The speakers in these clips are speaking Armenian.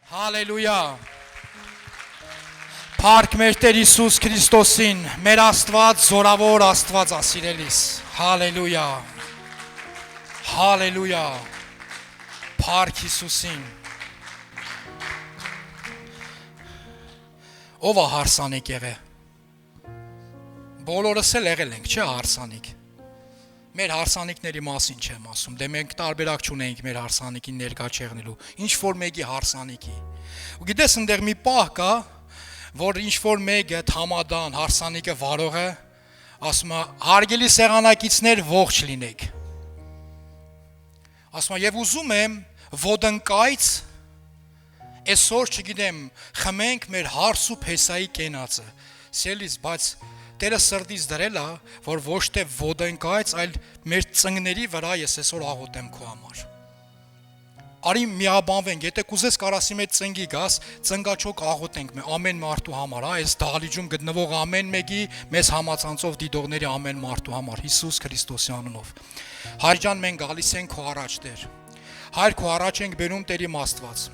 Հալելույա։ Փառք մեր Տեր Հիսուս Քրիստոսին, մեր Աստված, զորավոր Աստված ասիրելիս։ Հալելույա։ Հալելույա։ Փառք Հիսուսին։ Ով է հարսանիք եղե։ Բոլորս էլ եղել ենք, չէ՞ հարսանիք։ Մեր հարսանիքների մասին չեմ ասում, դե մենք տարբերակ չունենք մեր հարսանիքին ներկա չեղնելու, ինչ որ մեկի հարսանիքի։ Ու գիտես ընդեղ մի պահ կա, որ ինչ որ մեկը համադան հարսանիքը վարող է, ասում է հարգելի սեղանակիցներ ողջ լինեք։ Ասում է եւ ուզում եմ ոդնկայց այսօր չգիտեմ խմենք մեր հարս ու փեսայի կենացը։ Սելից բայց Տերը սրտից դրել է, որ ոչ թե ոդենկայց, այլ մեր ծնկների վրա ես այսօր աղոթեմ քո համար։ Արի միաբանվենք, եթե կուզես կարասի մեջ ծնկի գաս, ծնկաչոք աղոթենք ամեն մարդու համար, այս դահլիճում գտնվող ամեն մեկի մեզ համացանցով դիտողների ամեն մարդու համար, Հիսուս Քրիստոսի անունով։ Հայր ջան, մենք գալիս ենք քո առաջ Տեր։ Հայր քո առաջ ենք բերում Տեր իմ Աստված։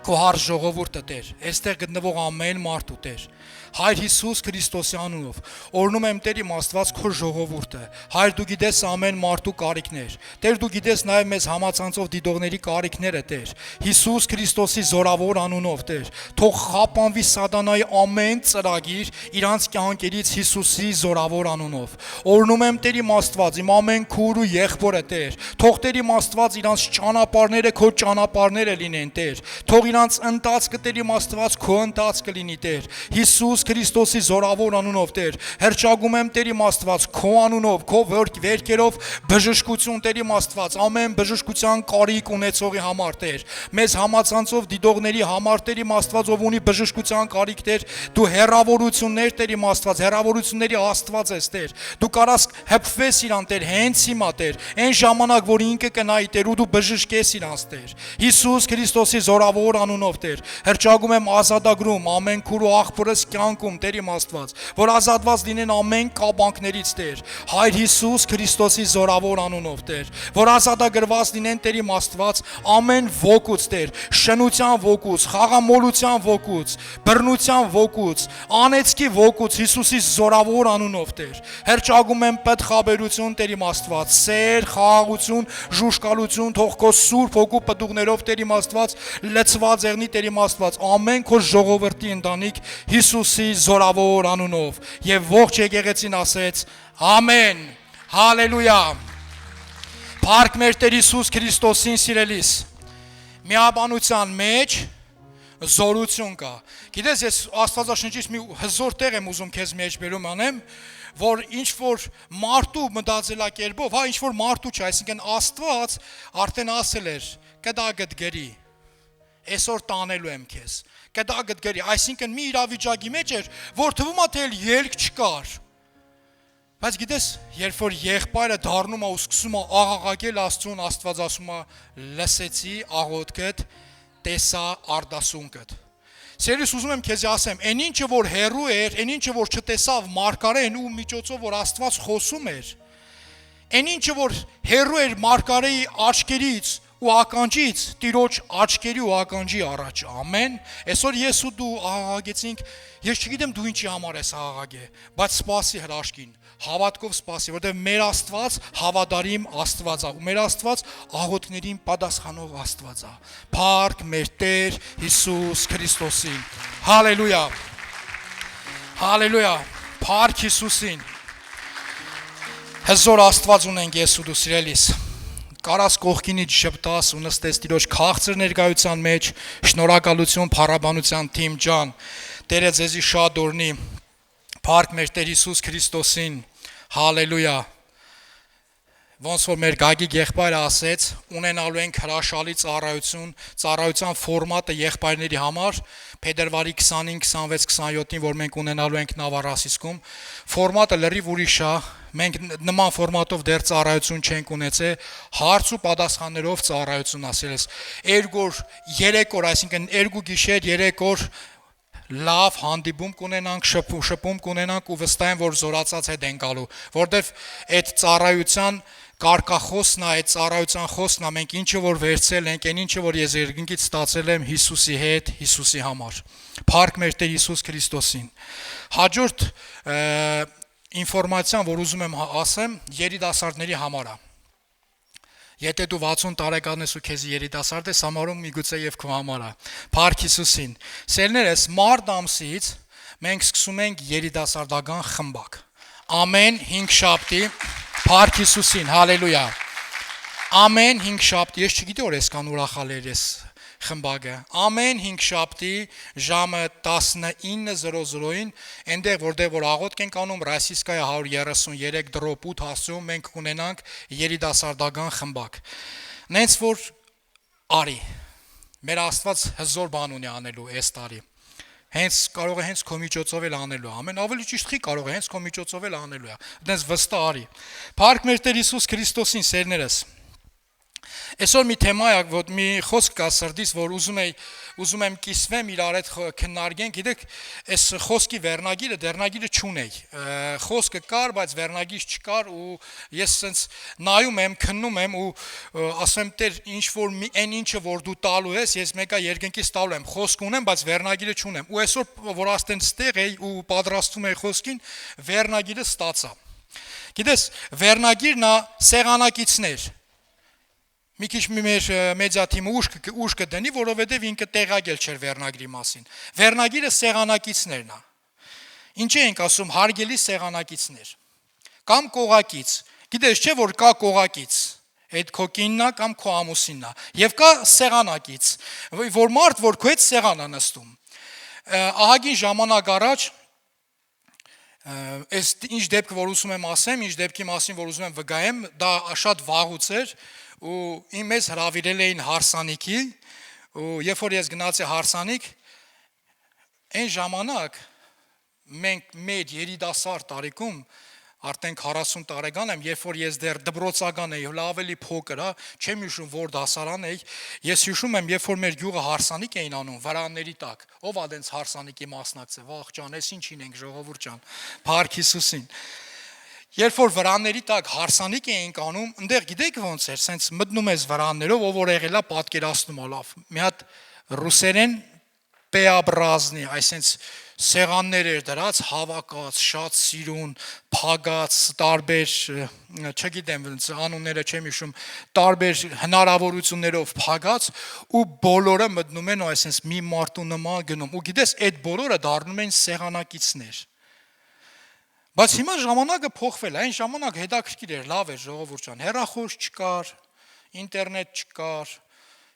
Քո հարս ժողովուրդը Տեր, այստեղ գտնվող ամեն մարդու Տեր։ Հայր Հիսուս Քրիստոսի անունով, օրհնում եմ Տեր իմ Աստված քո ժողովուրդը։ Հայր դու գիտես ամեն մարդու կարիքներ։ Տեր դու գիտես նաև մեզ համացանցով դիտողների կարիքները Տեր։ Հիսուս Քրիստոսի զորավոր անունով Տեր, թող խափանվի սատանայի ամեն ծրագիր իրանց կյանքերից Հիսուսի զորավոր անունով։ Օրհնում եմ Տեր իմ Աստված, իմ ամեն քուր ու եղբորը Տեր։ Թող Տեր իմ Աստված իրանց ճանապարհները քո ճանապարհները լինեն Տեր։ Թող իրանց ընթացքը Տեր իմ Աստված քո ընթացքը լինի Տեր։ Հիսուս Քրիստոսի զորավոր անունով Տեր, հրճագում եմ Տեր իմ Աստված, քո անունով, քո վերքերով բժշկություն Տեր իմ Աստված, ամեն բժշկության կարիք ունեցողի համար Տեր, մեզ համացանցով դիտողների համար Տեր իմ Աստված, ով ունի բժշկության կարիք Տեր, դու հեռավորություններ Տեր իմ Աստված, հեռավորությունների Աստված ես Տեր, դու կարաս հպվես իրան Տեր, հենց հիմա Տեր, այն ժամանակ, որ ինքը կնայի Տեր ու դու բժշկես իրանց Տեր, Հիսուս Քրիստոսի զորավոր անունով Տեր, հրճագում եմ ազատագրում ամեն քուր ու աղբորս կյանքում Տեր իմ Աստված, որ ազատված լինեն ամեն կապանքներից Տեր, Հայր Հիսուս Քրիստոսի զորավոր անունով Տեր, որ ազատագրված լինեն Տեր իմ Աստված ամեն ոգուց Տեր, շնության ոգուց, խաղամոլության ոգուց, բռնության ոգուց, անեծքի ոգուց Հիսուսի զորավոր անունով Տեր, հրճագում եմ պետխաբերություն Տեր իմ Աստված, սեր, խաղաղություն, ժուշկալություն, թող քո սուրբ հոգու պտուղներով Տեր իմ Աստված լցված եղնի Տեր իմ Աստված, ամեն քո ժողովրդի ընտանիք Հիսուսի զորավոր անունով եւ ողջ եկեղեցին ասեց ամեն հալելույա Փառք մեր Տեր Հիսուս Քրիստոսին սիրելիս միաբանության մեջ զորություն կա գիտես ես Աստվածաշնչից մի հզոր տեղ եմ ուզում քեզ մեջ բերում անեմ որ ինչ որ մարդու մտածելակերպով ինչ որ մարդու չէ այսինքն Աստված արդեն ասել էր կդա գտգերի այսօր տանելու եմ քեզ կդա գտգերի այսինքն մի իրավիճակի մեջ էր որ թվում է թե ելք չկար բայց գիտես երբ որ եղբայրը դառնում է ու սկսում է աղաղակել Աստծուն Աստված ասում է լսեցի աղոթքդ տեսա արդասունքդ Սերիս ուզում եմ քեզ ասեմ այն ինչը որ հերու էր այն ինչը որ չտեսավ մարգարեն ու միջոցով որ Աստված խոսում էր այն ինչը որ հերու էր մարգարեի աչքերից ու ականջից Տիրոջ աչքերի ու ականջի առաջ ամեն այսօր ես ու դու աղաղակեցինք ես չգիտեմ դու ինչի համար ես աղաղակե բայց սպասի հրաշքին հավատքով սպասի որտեղ մեր Աստված հավատարիմ Աստված է ու մեր Աստված աղոթքներին պատասխանող Աստված է Փառք մեր Տեր Հիսուս Քրիստոսին հալելույա հալելույա Փառք Հիսուսին հզոր Աստված ունենք ես ու դու սիրելիս Կարաս կողքինից շպտաս ու նստես Տիրոջ քաղցր ներկայության մեջ շնորհակալություն փառաբանության թիմ ջան Տերը ձեզի շատ օրհնի Փառք մեր Տեր Հիսուս Քրիստոսին հալելույա Ոնց որ մեր Գագիկ եղբայրը ասեց ունենալու ենք հրաշալի ծառայության ֆորմատը եղբայրների համար փետրվարի 20-ին 26 27-ին որ մենք ունենալու ենք Նավառասիսկում ֆորմատը լրիվ ուրիշ է մենք նման ֆորմատով դեռ ծառայություն չենք ունեցել հարց ու պատասխաններով ծառայություն ասելս 2 օր 3 օր այսինքն 2 գիշեր 3 օր լավ հանդիպում կունենանք, շփում կունենանք ու վստահ եմ, որ զորացած հետ են գալու, որտեվ այդ ծառայության կարկախոսն է, այդ ծառայության խոսքն է, մենք ինչը որ վերցել ենք, այն ինչը որ ես երկնքից ստացել եմ Հիսուսի հետ, Հիսուսի համար։ Փառք մեր Տեր Հիսուս Քրիստոսին։ Հաջորդ ինֆորմացիան, որ ուզում եմ ասեմ, երիտասարդների համար է։ Եթե դու 60 տարեկան ես ու քեզ երիտասարդ ես համարում, միգուցե եւ քո համար է։ Փառք Հիսուսին։ Սերներս, մարտ ամսից մենք սկսում ենք երիտասարդական խմբակ։ Ամեն 5 շաբթի, փառք Հիսուսին, հալելույա։ Ամեն 5 շաբթի, ես չգիտեմ որ այսքան ուրախալ էր ես խմբակը։ Ամեն 5 շաբթի ժամը 19:00-ին, այնտեղ որտեղ որ աղոթք ենք անում, Ռասիսկայա 133 դրոպ 8 հասցում մենք ունենանք երիտասարդական խմբակ։ Նենց որ արի։ Մեր Աստված հզոր բան ունի անելու այս տարի։ Հենց կարող է հենց քո միջոցով էլ անելու։ Ամեն ավելի ճիշտ չի կարող է հենց քո միջոցով էլ անելու է։ Դենց վստահ արի։ Փառք մեր Տեր Հիսուս Քրիստոսին, սերներս։ Այսօր մի թեմա է, որ մի խոսք կա սրտիս, որ ուզում եմ կիսվեմ իրար հետ քննարկենք, գիտեք, այս խոսքի վերնագիրը չունեի։ Խոսքը կար, բայց վերնագիր չկար ու ես սենց նայում եմ, քննում եմ ու ասում եմ Տեր, ինչ որ այն ինչը որ դու տալու ես, ես մեկը երկնքից տալու եմ, խոսք ունեմ, բայց վերնագիրը չունեմ։ Ու այսօր որ աստեն ստեղ էի ու պատրաստում էի խոսքին, վերնագիրը ստացա։ Գիտես, վերնագիրն է սեղանակիցներ։ Մի քիչ մեր մեդիա թիմը ուշ կդնի, որովհետև ինքը տեղակել չէր վերնագրի մասին։ Վերնագիրը սեղանակիցներն է։ Ինչ ենք ասում, հարգելի սեղանակիցներ։ Կամ կողակից։ Գիտես չէ որ կա կողակից։ Այդ քո կինն է կամ քո ամուսինն է։ Եվ կա սեղանակից, որ մարդ որ քո հետ սեղան է նստում։ Ահագին ժամանակ առաջ այս ինչ դեպքը որ ուզում եմ ասեմ, ինչ դեպքի մասին որ ուզում եմ վկայեմ, դա շատ վաղուց էր ու մեզ հրավիրել էին հարսանիքի ու երբ որ ես գնացի հարսանիք այն ժամանակ մենք մեր երիտասարդ տարիքում արդեն 40 տարեկան եմ, երբ որ ես դեռ դպրոցական էի, հələ ավելի փոքր, չեմ հիշում որ դասարան էի, ես հիշում եմ, երբ որ մեր գյուղը հարսանիք էին անում, վրանների տակ, ով ա դենց հարսանիքի մասնակցել, վաղ ջան, ես ինչին ենք ժողովուրդ ջան, փառք Հիսուսին։ Երբ որ վրանների տակ հարսանիք էինք անում, այնտեղ գիտեք ոնց էր, սենց մտնում ես վրաններով, ով որ եղել է պատկերացնում ա լավ։ Մի հատ ռուսերեն P-образный, այսինքն սեղաններ էր դրած, հավաքած, շատ սիրուն, փագած, տարբեր, չգիտեմ, անունները չեմ հիշում, տարբեր հնարավորություններով փագած ու բոլորը մտնում են, այսինքն մի մարդու նման գնում։ Ու գիտես, այդ բոլորը դառնում են սեղանակիցներ։ Բայց հիմա ժամանակը փոխվել է, այն ժամանակ հետաքրքիր էր, լավ էր ժողովուրդ ջան, հեռախոս չկար, ինտերնետ չկար։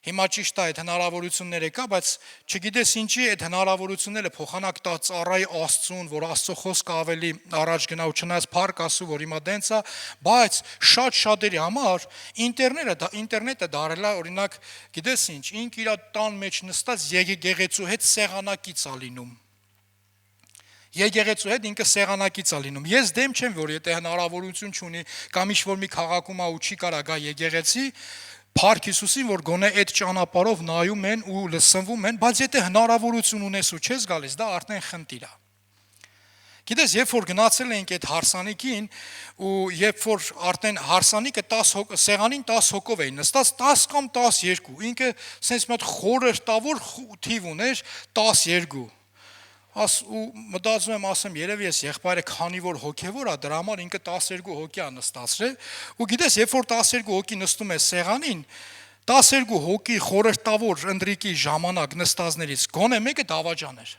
Հիմա ճիշտ է այդ հնարավորությունները կա, բայց չգիտես ինչի այդ հնարավորությունները փոխանակ տա ծառայի Աստծուն, որ Աստծո խոսքը ավելի առաջ գնա ու չնայած փառք Աստծո, որ հիմա դենց է, բայց շատ-շատերի համար ինտերնետը դարել է օրինակ, գիտես ինչ, ինք իր տան մեջ նստած եկեղեցու հետ սեղանակից է լինում։ Եկեղեցու հետ ինքը սեղանակից է լինում։ Ես դեմ չեմ, որ եթե հնարավորություն չունի կամ ինչ-որ մի քաղաքում է ու չի կարա գա եկեղեցի, փառք Հիսուսին, որ գոնե այդ ճանապարհով նայում են ու լսվում են, բայց եթե հնարավորություն ունես ու չես գալիս, դա արդեն խնդիր է։ Գիտես, երբ որ գնացել էինք այդ հարսանիքին ու երբ որ արդեն հարսանիքը 10 սեղանին 10 հոգով էին նստած 10 կամ 12, ինքը sense մի հատ խորը տավոր թիվ ուներ 12։ Ու մտածում եմ ասեմ երևի ես եղբայրը քանի որ հոգևոր է դրա համար ինքը 12 հոգի է նստացրել ու գիտես երբ որ 12 հոգի նստում է սեղանին 12 հոգի խորհրդավոր ընտրիկի ժամանակ նստածներից գոնե մեկը դավաճան էր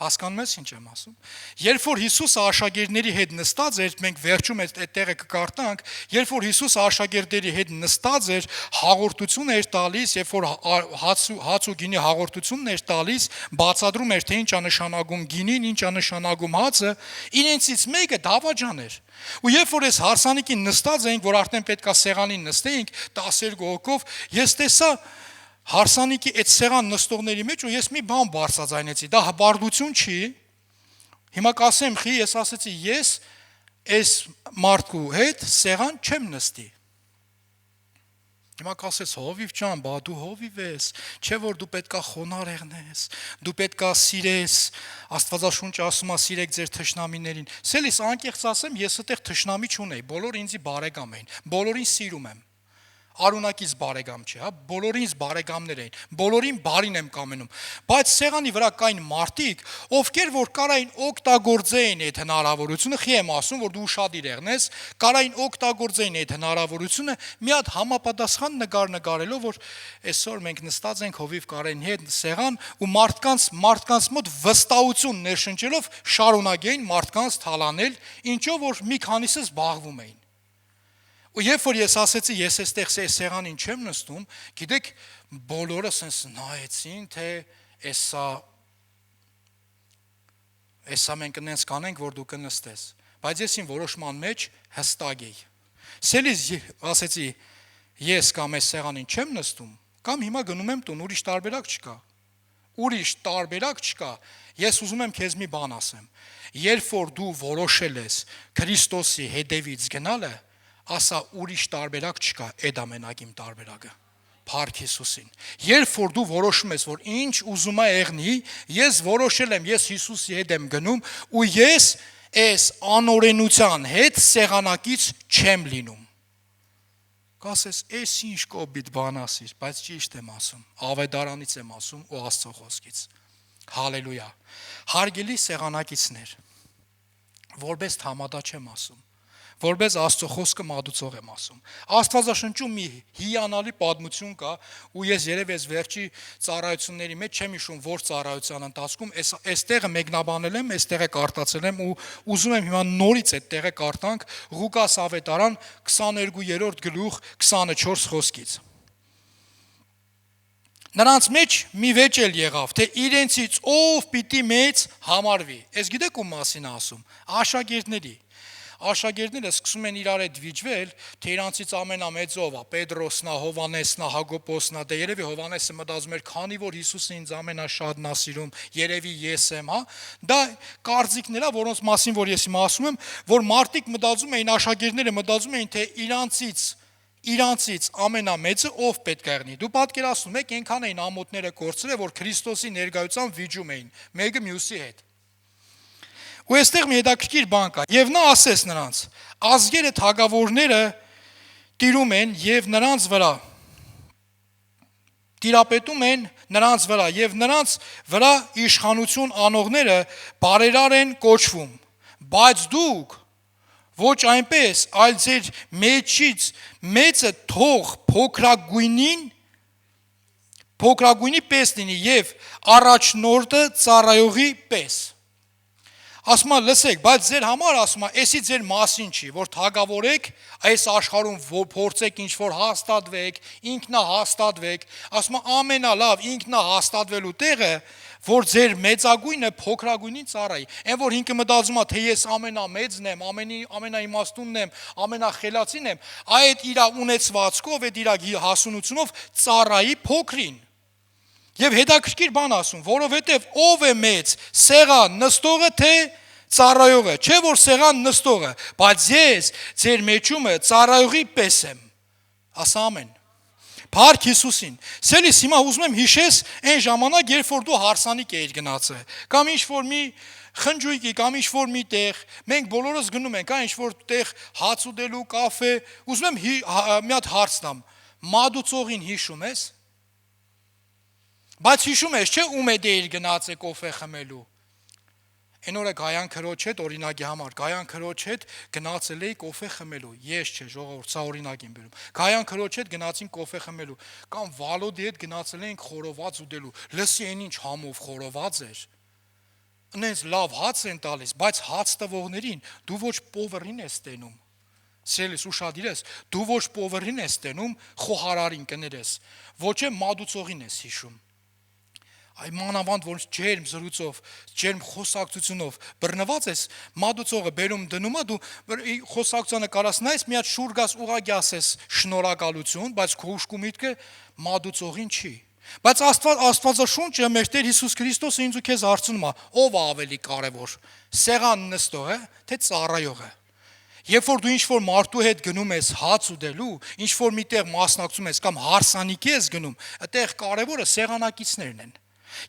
Հասկանում ես ինչ եմ ասում։ Երբ որ Հիսուսը աշակերտների հետ նստած էր, մենք վերջում այդ տեղը կկարտանք, երբ որ Հիսուսը աշակերտների հետ նստած էր, հաղորդություն էր տալիս, երբ որ հաց ու գինի հաղորդությունն էր տալիս, բացատրում էր թե ինչ է նշանակում գինին, ինչ է նշանակում հացը, իրենցից մեկը դավաճան էր։ Ու երբ որ այս հարսանիքին նստած էինք, որ արդեն պետքա սեղանին նստեինք 12 հոգով, ես տեսա Հարսանիքի այդ սեղան նստողների մեջ ու ես մի բան բարձրացնեցի, դա հբարդություն չի։ Հիմա կասեմ, խի, ես ասեցի, ես այս մարդու հետ սեղան չեմ նստի։ Հիմա կասես հովիվ ջան, բա դու հովիվ ես, չէ որ դու պետքա խոնար եղնես, դու պետքա սիրես, Աստվածաշունչը ասում է սիրեք ձեր թշնամիներին։ Սելիս անկեղծ ասեմ, ես այդտեղ թշնամի չունեի, բոլորը ինձի բարեկամ էին, բոլորին սիրում եմ։ Արունակից բարեկամ չէ, հա, բոլորինս բարեկամներ էին, բոլորին բարին եմ կամենում, բայց սեղանի վրա կային մարդիկ, ովքեր որ կարային օգտագործեին այդ հնարավորությունը, խի եմ ասում, որ դու ուշադիր եղնես, կարային օգտագործեին այդ հնարավորությունը, մի հատ համապատասխան նկար նկարելով, որ այսօր մենք նստած ենք հովիվ Կարենի հետ սեղան ու մարդկանց մոտ վստահություն ներշնչելով շարունակեին մարդկանց թալանել, ինչով որ մի քանիսը զբաղվում էին։ Ու երբ որ ես ասեցի, ես այստեղ սեղանին չեմ նստում, գիտեք, բոլորը սենց նայեցին, թե էսա մենք նենց կանենք, որ դու կնստես։ Բայց ես իմ որոշման մեջ հստակ էի։ Սելիս ասեցի, ես կամ այս սեղանին չեմ նստում, կամ հիմա գնում եմ տուն, ուրիշ տարբերակ չկա։ Ես ուզում եմ քեզ մի բան ասեմ։ Երբ որ դու որոշել ես Քրիստոսի հետևից գնալը, ասա ուրիշ տարբերակ չկա, այդ ամենագիմ տարբերակը, Փառք Հիսուսին։ Երբ որ դու որոշում ես, որ ինչ ուզում է եղնի, ես որոշել եմ, ես Հիսուսի հետ եմ գնում ու ես այս անօրենության հետ սեղանակից չեմ լինում։ Կասես, այս ինչ կոպիտ բան ասիր, բայց ճիշտ եմ ասում, ավետարանից եմ ասում ու Աստծո խոսքից։ Հալելույա։ Հարգելի սեղանակիցներ, որպես համադա չեմ ասում, որպես Աստծո խոսքը մատուցող եմ ասում։ Աստվածաշնչում մի հիանալի պատմություն կա, ու ես երևի այս վերջի ծառայությունների մեջ չեմ հիշում, որ ծառայության ընթացքում այս տեղը մեկնաբանել եմ, այս տեղը կարտացել եմ ու ուզում եմ հիմա նորից այդ տեղը կարտանք Ղուկաս ավետարան 22-րդ գլուխ 24 խոսքից։ Նրանց մեջ մի վեճել եղավ, թե իրենցից ով պիտի մեծ համարվի։ Ես գիտեք ում մասին ասում, աշակերտների։ Աշակերտները սկսում են իրար հետ վիճվել, թե իրանցից ամենամեծով է, Պետրոսն է, Հովանեսն է, Հակոբոսն է, դե երևի Հովանեսը մտածում էր, քանի որ Հիսուսը ինձ ամենաշատն է սիրում, երևի ես եմ, հա։ Դա կարծիքներ է, որոնց մասին որ ես հիմա ասում եմ, որ մարդիկ մտածում էին, աշակերտները մտածում էին, թե իրանցից ամենամեծը ով պետք է եղնի։ Դու պատկերացնում եք, այնքան էին ամոթները կորցրել, որ Քրիստոսի ներկայությամբ վիճում էին, մեկը մյուսի հետ։ Ու այստեղ մի հետաքրքիր բան կա։ Եվ նա ասեց նրանց. ազգերը թագավորները տիրում են եւ նրանց վրա տիրապետում են նրանց վրա եւ նրանց վրա իշխանություն անողները բարերար են կոչվում, բայց դուք ոչ այնպես, այլ ձեր մեջից մեծը թող փոքրագույնի պես լինի եւ առաջնորդը ծառայողի պես։ Ասում է, լսեք, բայց ձեր համար ասում է, էսի ձեր մասին չի, որ թագավորեք, այս աշխարհում փորձեք ինչ-որ հաստատվեք, ինքնահաստատվեք, ասում է, ամենալավ ինքնահաստատվելու տեղը, որ ձեր մեծագույնը փոքրագույնին ծառայի։ Այն որ ինքը մտածում է, թե ես ամենամեծն եմ, ամենաիմաստունն եմ, ամենախելացին եմ, այդ իր ունեցվածքով, այդ իր հասունությունով ծառայի փոքրին։ Եվ հետաքրքիր բան ասում, որովհետև ով է մեծ, սեղան նստողը թե ծառայողը, չէ որ սեղան նստողը, բայց ես ձեր մեջումը ծառայողի պես եմ։ Ասա ամեն։ Փառք Հիսուսին։ Սելիս հիմա ուզում եմ հիշես այն ժամանակ, երբ որ դու հարսանիք էիր գնացել, կամ ինչ-որ մի խնջույքի, կամ ինչ-որ մի տեղ, մենք բոլորս գնում ենք, ինչ-որ տեղ հաց ուտելու, կաֆե, ուզում եմ մի հատ հարց տամ, մատուցողին հիշում ես։ Բայց հիշում ես, չէ՞ ում հետ էիր գնացել կոֆե խմելու։ Այն օրը Գայան քրոջ հետ օրինակի համար, Գայան քրոջ հետ գնացել էի կոֆե խմելու։ Ես չէ, ժողովուրդ, սա օրինակ եմ բերում։ Գայան քրոջ հետ գնացինք կոֆե խմելու, կամ Վալոդի հետ գնացել էինք խորոված ուտելու։ Լսի այն ինչ համով խորոված էր։ Նենց լավ հաց են տալիս, բայց հաց տվողներին դու ոչ պովերին ես տենում։ Սելիս ուշադիր ես, դու ոչ պովերին ես տենում, խոհարարին կներես, ոչ է մատուցողին ես հիշում։ Այ մանավանդ որ ջերմ զրույցով, ջերմ խոսակցությունով բռնված ես, մատուցողը բերում դնում է, դու խոսակցությանը կարաս նայես, մի հատ շուռ գաս ուղղակի ասես շնորհակալություն, բայց քո ուշքի միտքը մատուցողին չի։ Բայց Աստվածաշունչը մեր Տեր Հիսուս Քրիստոսը ինձ ու քեզ հարցնում է, ով է ավելի կարևոր, սեղան նստողը թե ծառայողը։ Երբ որ դու ինչ-որ մարդու հետ գնում ես հաց ուտելու, ինչ-որ միտեղ մասնակցում ես կամ հարսանիքի ես գնում, այդտեղ կարևորը սեղանակիցներն են։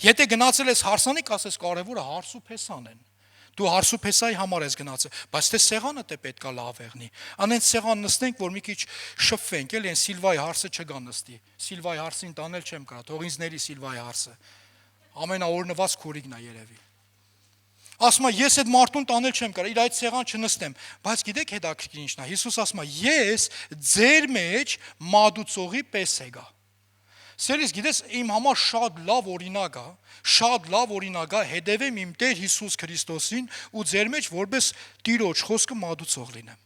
Եթե գնացել ես հարսանիք, ասես կարևորը հարս ու փեսան են։ Դու հարս ու փեսայի համար ես գնացել, բայց թե սեղանը դե պետքա լավ եղնի։ Անենց սեղան նստենք, որ մի քիչ շփվենք, էլի այն Սիլվայի հարսը չգա նստի։ Սիլվայի հարսին տանել չեմ կարա, թող ինձ ների Սիլվայի հարսը։ Ամենաօրնված քուրիկն է երևի։ Ասում է, ես այդ մարդուն տանել չեմ կարող, իր այդ սեղան չնստեմ, բայց գիտեք հետաքրքիր ինչն է։ Հիսուս ասում է, ես ձեր մեջ մատուցողի պես եկա։ Սերիս գիտես, իմ համար շատ լավ օրինակ է, հետևեմ իմ Տեր Հիսուս Քրիստոսին ու ձեր մեջ որպես Տիրոջ խոսքը մատուցող լինեմ։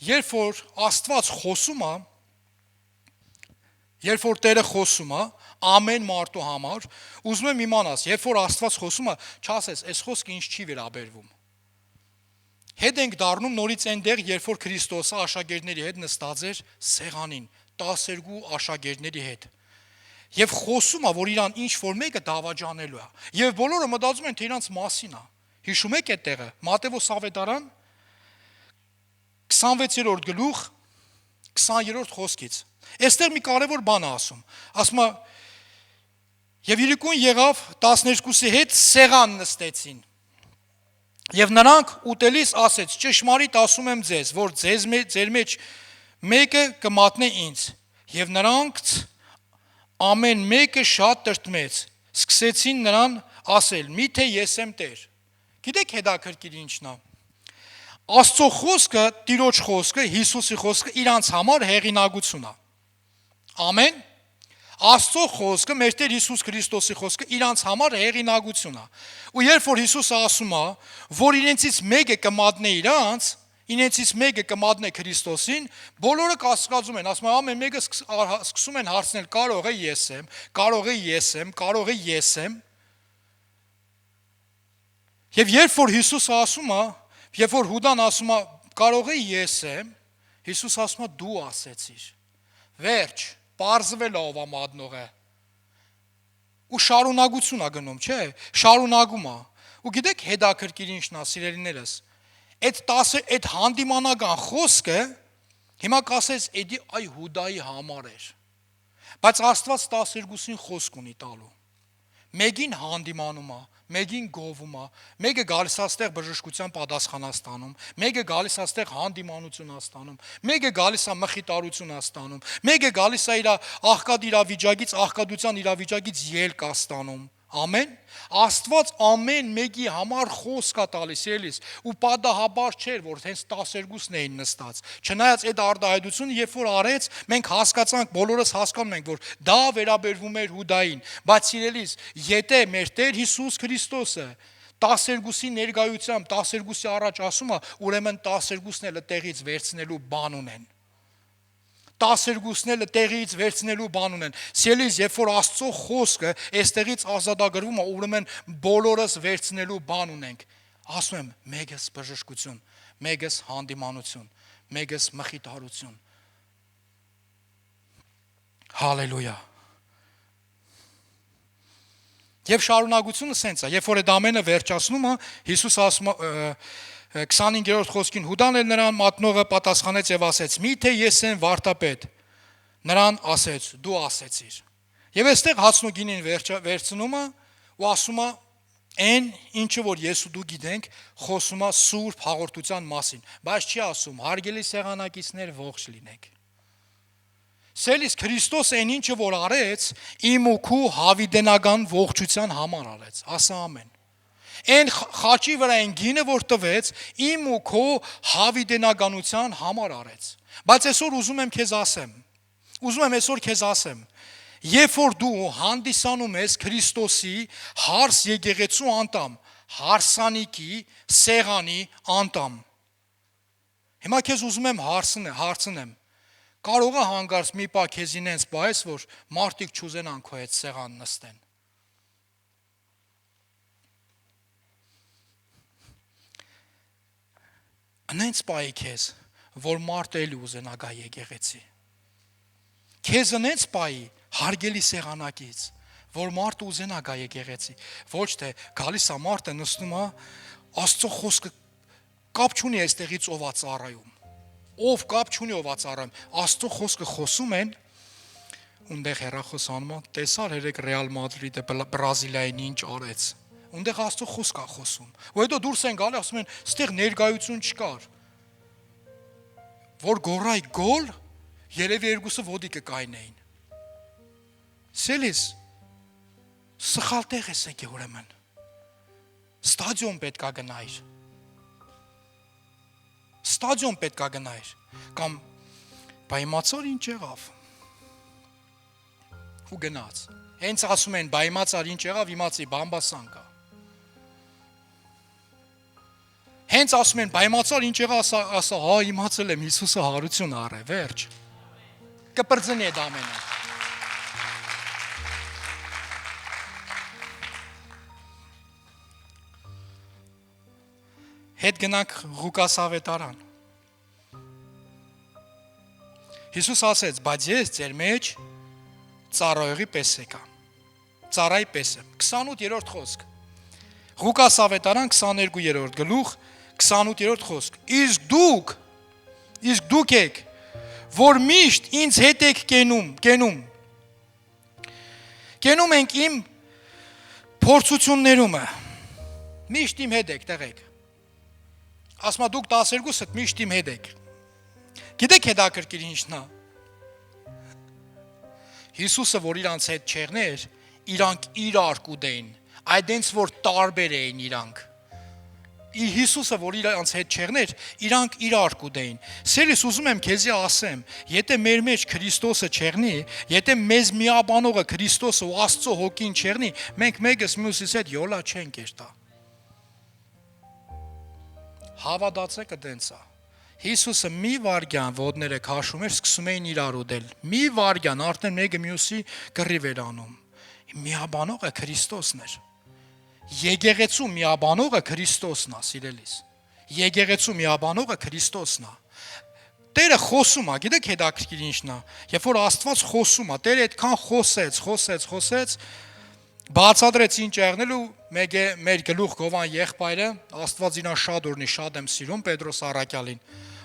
Երբ որ Աստված խոսում է, երբ որ Տերը խոսում է ամեն մարդու համար, ուզում եմ իմանաս, երբ որ Աստված խոսում է, չասես, այս խոսքը ինձ չի վերաբերվում։ Հետ ենք դառնում նորից այնտեղ, երբ որ Քրիստոսը աշակերտների հետ նստած էր սեղանին, 12 աշակերտների հետ։ Եվ խոսում է, որ իրան ինչ որ մեկը դավաճանելու է։ Եվ բոլորը մտածում են, թե իրանց մասին է։ Հիշում եք այդ տեղը, Մատթեոս ավետարան 26-րդ գլուխ 20-րդ խոսքից։ Այստեղ մի կարևոր բան է ասում։ Ասում է, եւ իրիկուն եղավ 12-ի հետ սեղան նստեցին։ Եվ նրանք ուտելիս ասեց. ճշմարիտ ասում եմ ձեզ, որ ձեր մեջ մեկը կմատնե ինձ։ Եվ նրանք ամեն մեկը շատ տրտմեց, սկսեցին նրան ասել. միթե ես եմ Տեր։ Գիտեք հետաքրքիր ինչն է։ Աստծո խոսքը, Տիրոջ խոսքը, Հիսուսի խոսքը իրանց համար հեղինակություն է։ Ամեն։ Աստծո խոսքը, մեր Տեր Հիսուս Քրիստոսի խոսքը իրանց համար հեղինակություն է։ Ու երբ որ Հիսուսը ասում է, որ իրենցից մեկը կմատնե իրանց, իրենցից մեկը կմատնե Քրիստոսին, բոլորը կասկածում են, ասում են ամեն մեկը սկսում են հարցնել, կարող է ես եմ, կարող է ես եմ, կարող է ես եմ։ Եվ երբ որ Հիսուսը ասում է, երբ որ Հուդան ասում է, կարող է ես եմ, Հիսուս ասում է դու ասեցիր։ Վերջ, պարզվել ով է մատնողը։ Ու շարունակություն է գնում, չէ՞, շարունակում է։ Ու գիտեք հետաքրքիր ինչն է, սիրելիներս, այդ հանդիմանական խոսքը հիմա կասես, էդի այ Հուդայի համար էր։ Բայց Աստված 12-ին խոսք ունի տալու։ Մեկին հանդիմանում է, մեկին գովում է, մեկը գալիս է այստեղ բժշկության պատասխան է ստանում, մեկը գալիս է այստեղ հանդիմանություն է ստանում, մեկը գալիս է մխիտարություն է ստանում, մեկը գալիս է իր աղքատ իրավիճակից, աղքատության իրավիճակից ելք է ստանում։ Ամեն։ Աստված ամեն մեկի համար խոսք է տալիս, ելիս, ու պատահաբար չէր, որ հենց 12-ն էին նստած։ Չնայած այդ արտահայտությունը, երբ որ արեց, մենք հասկացանք, բոլորս հասկանում ենք, որ դա վերաբերվում էր Հուդային, բայց սիրելիս, եթե մեր Տեր Հիսուս Քրիստոսը 12-ի ներկայությամբ 12-ի առաջ ասում է, ուրեմն 12-ն էլ տեղից վերցնելու բան ունեն։ 12-ն էլ տեղից վերցնելու բան ունեն։ Սիրելիս, երբ որ Աստծո խոսքը այստեղից ազատագրվում է, ուրեմն բոլորս վերցնելու բան ունենք։ Ասում եմ, մեկս բժշկություն, մեկս հանդիմանություն, մեկս մխիթարություն։ Հալելույա։ Եվ շարունակությունը սենց է, երբ որ այդ ամենը վերջացնում է, Հիսուս ասում է 25-րդ խոսքին, Հուդան էլ նրան մատնողը պատասխանեց եւ ասեց. միթե ես եմ վարդապետ։ Նրան ասեց. դու ասեցիր։ Եվ այստեղ հացնուգինին վերցնում է ու ասում է այն ինչը որ ես ու դու գիտենք, խոսում է սուրբ հաղորդության մասին, բայց չի ասում հարգելի սեղանակիցներ ողջ լինեք։ Սելիս Քրիստոսը այն ինչը որ արեց, իմ ու քու հավիտենական ողջության համար արեց։ Ասա ամեն։ Այն խաչի վրա այն գինը որ տվեց, իմ ու քո հավիտենականության համար արեց։ Բայց այսօր ուզում եմ քեզ ասեմ, երբ որ դու հանդիսանում ես Քրիստոսի հարս եկեղեցու անդամ, հարսանիքի, սեղանի անդամ։ Հիմա քեզ ուզում եմ հարցնեմ, կարող է հանգարց մի պահ քեզ ինենց բայես, որ մարդիկ չուզենան քո հետ սեղան նստեն։ Անենց պայի քեզ, որ մարդը էլի ուզենա գա եկեղեցի։ Քեզ անենց պայի հարգելի սեղանակից, որ մարդը ուզենա գա եկեղեցի, ոչ թե գալիս է մարդը նստում է, Աստծո խոսքը կապ չունի այստեղից ով է ծառայում, ով կապ չունի ով է ծառայում, Աստծո խոսքը խոսում են, ունդեղ հեռախոս անում, տեսար երեք Ռեալ Մադրիդը Բրազիլիային ինչ արեց, ունդեղ Աստծո խոսք է խոսում, ու հետո դուրս են գալի, ասում են, ստեղ ներկայություն չկար, որ գորայ գոլ, երևի երկուսը ոդիկը կայնեին, սելիս, սխալ տեղ ես եկե ուրեմն, ստադիոն պետք է գնայր, ստադիոն պետք է գնայր, կամ բայ իմացար ինչ եղավ, ու գնաց, հենց ասում են բայ իմացար ինչ եղավ, իմացի բամբասան կա, հենց ասում են բայ իմացար ինչ եղավ, ասա, հա իմացել եմ, Հիսուսը հարություն առե, վերջ, կպրձնի էդ ամենը, հետ գնանք Ղուկաս ավետարան, Հիսուս ասեց, բայց ես ձեր մեջ ծառայողի պես եկա, ծառայի պես եմ, 28-րդ խոսք, Ղուկաս ավետարան 22-րդ գլուխ, 28-րդ խոսք, իսկ դուք եք, որ միշտ ինձ հետ եք կենում ենք իմ փորձություններումը, միշտ իմ հետ եք, տեղեք, ասմա դուք 12-ըդ միշտ իմ հետ եք, գիտեք հետաքրքիր ինչն է, Հիսուսը, որ իրանց հետ չեղներ, իրանք իրար կուդեին, այդենց որ տարբեր էին իրանք, Հիսուսը, որ իրանց հետ չեղներ, իրանք իրար կուդեին, սերիս ուզում եմ քեզի ասեմ, եթե մեր մեջ Քրիստոսը չեղնի, եթե մեզ միաբանողը Քրիստոսը ու Աստծո հոգին չեղնի, մենք մեկս մյուսից հետ յոլա չենք երտա, հավատացեք դենցա, Հիսուսը մի վարգյան ոտները քաշում էր, սկսում էին իրար ուդել, մի վարգյան, արդեն մեկը մյուսի կռիվ էր անում, միաբանողը Քրիստոսն էր, եկեղեցու միաբանողը Քրիստոսն է, սիրելիս, եկեղեցու միաբանողը Քրիստոսն է, Տերը խոսում է, գիտեք հետաքրքիր ինչն է, երբ որ Աստված խոսում է, Տերը այդքան խոսեց, բացատրեց ինչ եղնելու, մեր գլուխ Գովան եղբայրը, Աստված իրան շատ օրնի, շատ եմ սիրում Պետրոս Առաքյալին,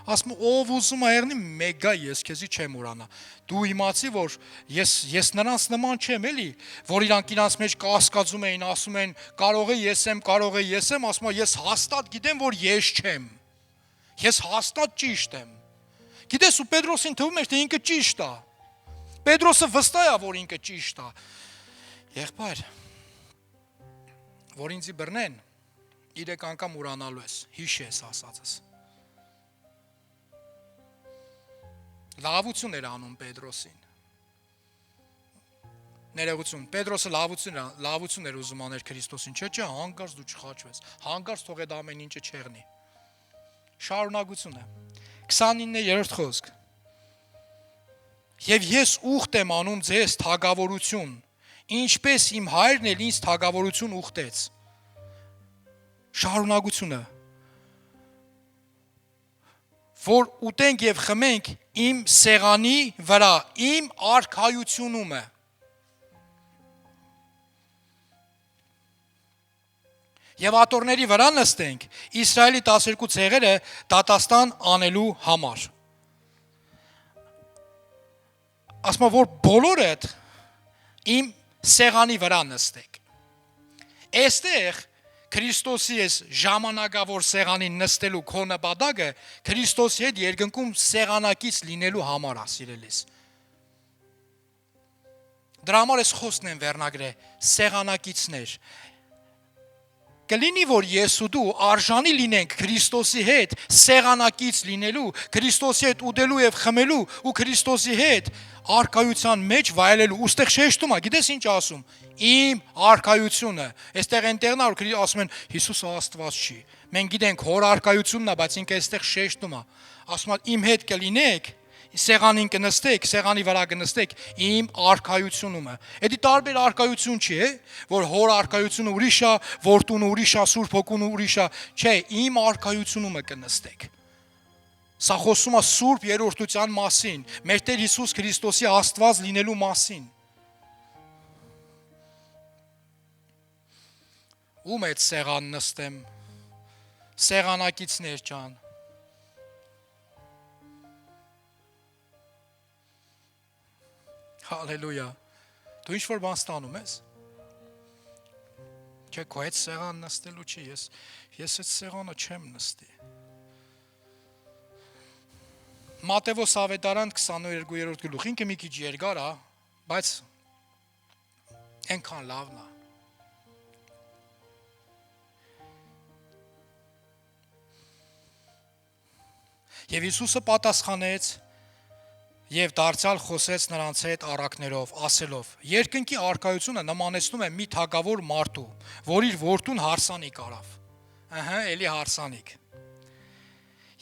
ասում ով ուզում է եղնի, մեկ գա ես քեզի չեմ ուրանա, դու իմացի, որ ես նրանց նման չեմ էլի, որ իրանք մեջ կասկածում էին, ասում են, կարող է ես եմ, ասում ես հաստատ գիտեմ, որ ես չեմ, ես հաստատ ճիշտ եմ, գիտես ու Պետրոսին թվում էր, թե ինքը ճիշտ է, Պետրոսը վստահ է, որ ինքը ճիշտ է, եղբայր, որ ինձի բռնեն, 3 անգամ ուրանալու ես, հիշ ես ասածս, լավություն էր անում Պետրոսին, ներողություն, Պետրոսը լավություն էր ուզում աներ Քրիստոսին, չէ, հանկարծ դու չխաչվես, հանկարծ թող այդ ամեն ինչը չեղնի, շարունակություն է, 29-րդ խոսք, և ես ուխտ եմ անում ձեզ թագավորություն, ինչպես իմ հայրն էլ ինձ թագավորություն ուխտեց, շարունակությունը, որ ուտենք և խմենք իմ սեղանի վրա, իմ արքայությունումը, և ատորների վրա նստենք Իսրայելի 12 ցեղերը դատաստան անելու համար, ասում որ բոլորդ իմ սեղանի վրա նստեք, այստեղ Քրիստոսի ես ժամանակավոր սեղանին նստելու քո նպատակը Քրիստոսի հետ երկնքում սեղանակից լինելու համար է, սիրելիս, դրա համար ես խոսքն եմ վերնագրել, սեղանակիցներ, կլինի, որ ես ու դու արժանի լինենք Քրիստոսի հետ սեղանակից լինելու, Քրիստոսի հետ ուտելու և խմելու ու Քրիստոսի հետ արքայության մեջ վայելելու, ուստեղ շեշտում է, գիտես ինչ ասում, իմ արքայությունը, այստեղ այնտեղն որ ասում են Հիսուսը Աստված չի, մենք գիտենք հոր արքայությունն է, բայց ինքը այստեղ շեշտում է, ասում է իմ հետ կլինեք, սեղանին կնստեք, սեղանի վրա կնստեք իմ արքայությունումը, էդի տարբեր արքայություն չի, որ հոր արքայությունը ուրիշ է, որդուն ուրիշ է, Սուրբ Հոգուն ուրիշ է, չէ, իմ արքայությունումը կնստեք, սա խոսում է Սուրբ երրորդության մասին, մեր Տեր Հիսուս Քրիստոսի Աստված լինելու մասին, Ում այդ սեղան նստեմ, սեղանակիցներ ջան։ Հալելույա։ Դու ինչ-որ բան ստանում ես։ Չէ, քո այդ սեղան նստելու չի, ես այդ սեղանը չեմ նստի։ Մատթեոս ավետարան 22-րդ գլուխ, ինքը մի քիչ երկար է, բայց այնքան լավն է։ Եվ Հիսուսը պատասխանեց եւ դարձյալ խոսեց նրանց հետ առակներով, ասելով. երկնքի առկայությունը նմանեցնում է մի թագավոր մարդու, որ իր որդուն հարսանիք արավ։ Էլի հարսանիք։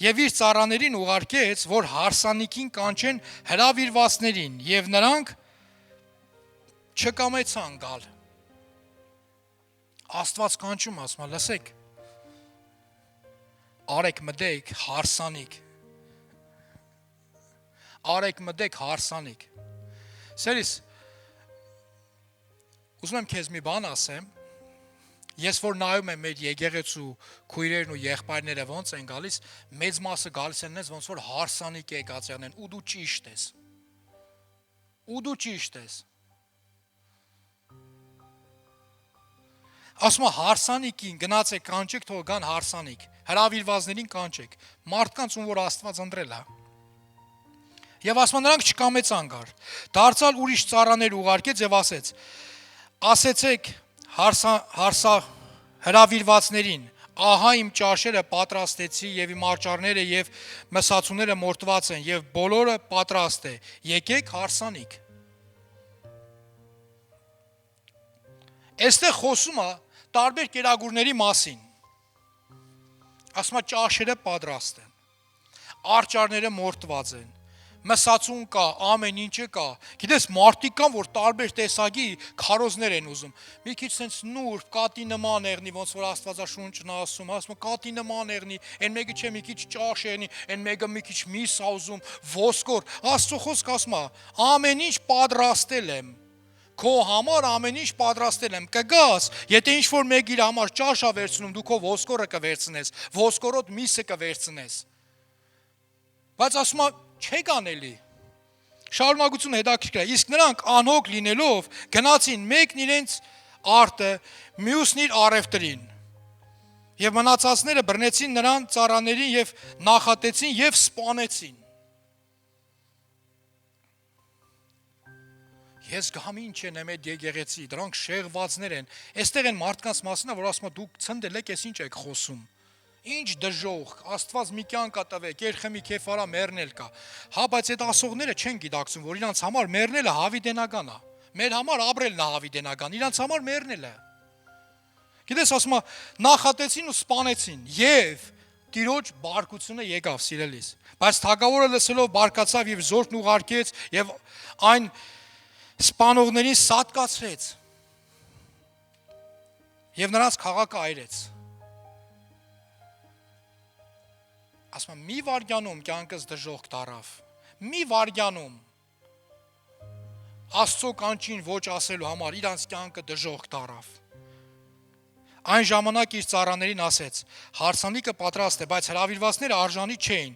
Եվ իր ծառաներին ուղարկեց, որ հարսանիքին կանչեն հրավիրվածներին, եւ նրանք չկամեցան գալ։ Աստված կանչում, ասում է, լսեք, արեք մտեք հարսանիք։ Արեք մտեք հարսանիք։ Սերիս, ուզում եմ քեզ մի բան ասեմ, ես որ նայում եմ մեր եկեղեցու քույրերն ու եղբայրները ոնց են գալիս, մեծ մասը գալիս են նես ոնց որ հարսանիք եկածյան են, ու դու ճիշտ ես։ Ու դու ճիշտ ես։ Ասում է հարսանիքին գնացեք կանչեք, թող գան հարսանիք։ Հրավիրվածներին կանչեք։ Մարդկանց ում որ Աստված ընտրել է։ Եվ ասում է նրանք չկամեցան գալ։ Դարձյալ ուրիշ ծառաներ ուղարկեց եւ ասեց. ասեցեք հրավիրվածներին, ահա իմ ճաշերը պատրաստեցի եւ իմ արճարները եւ մսացուները մորտված են եւ բոլորը պատրաստ է։ Եկեք հարսանիք։ Այստեղ խոսում է տարբեր կերակուրների մասին։ Ասում է ճաշերը պատրաստ են։ Արճարները մորտված են։ Մսացուն կա, ամեն ինչը կա։ Գիտես, մարդիկ կան, որ տարբեր տեսակի քարոզներ են ուզում։ Մի քիչ sense նուրբ, կատի նման եղնի, ոնց որ Աստվածաշունչն ասում, ասում կատի նման եղնի, այն մեկը չէ մի քիչ ճաշ եղնի, այն մեկը մի քիչ միս ա ուզում, ոսկոր։ Աստծո խոսքը ասում է, ամեն ինչ պատրաստել եմ։ Քո համար ամեն ինչ պատրաստել եմ։ Կգաս, եթե ինչ որ մեկ իր համար ճաշ ա վերցնում, դու քո ոսկորը կվերցնես, ոսկորոտ միսը կվերցնես։ Բայց ասում է չեք անելի։ Շարունակությունը հետաքրքիր է։ Իսկ նրանք անհոգ լինելով գնացին մեկն իրենց արտը, մյուսն իր առևտրին։ Եվ մնացածները բռնեցին նրան ծառաներին եւ նախատեցին եւ սպանեցին։ Ես գամ ինչ են այդ եկեղեցի, դրանք շեղվածներ են։ Այստեղ են մարդկանց մասնա, որ ասում է դուք ցնդել եք, ես ինչ եք խոսում։ Ինչ դժոխք, Աստված մի կյանք կա տվեք, երխեմի քեֆարա մեռնել կա։ Հա, բայց այդ ասողները չեն գիտակցում, որ իրանց համար մեռնելը հավիտենական է։ Մեր համար ապրելն է հավիտենական, իրանց համար մեռնելը։ Գիտես, ասում է նախատեցին ու սպանեցին եւ Տիրոջ բարկությունը եկավ սիրելիս։ Բայց թագավորը լսելով բարկացավ եւ զորքն ուղարկեց եւ այն սպանողներին սատկացրեց։ Եվ նրանց քաղաքը այրեց։ Ասում եմ, մի վարգյանում կյանքս դժոխք դարավ, մի վարգյանում Աստծո կանչին ոչ ասելու համար իրանց կյանքը դժոխք դարավ։ Այն ժամանակ իր ծառաներին ասեց. հարսանիքը պատրաստ է, բայց հրավիրվածները արժանի չէին։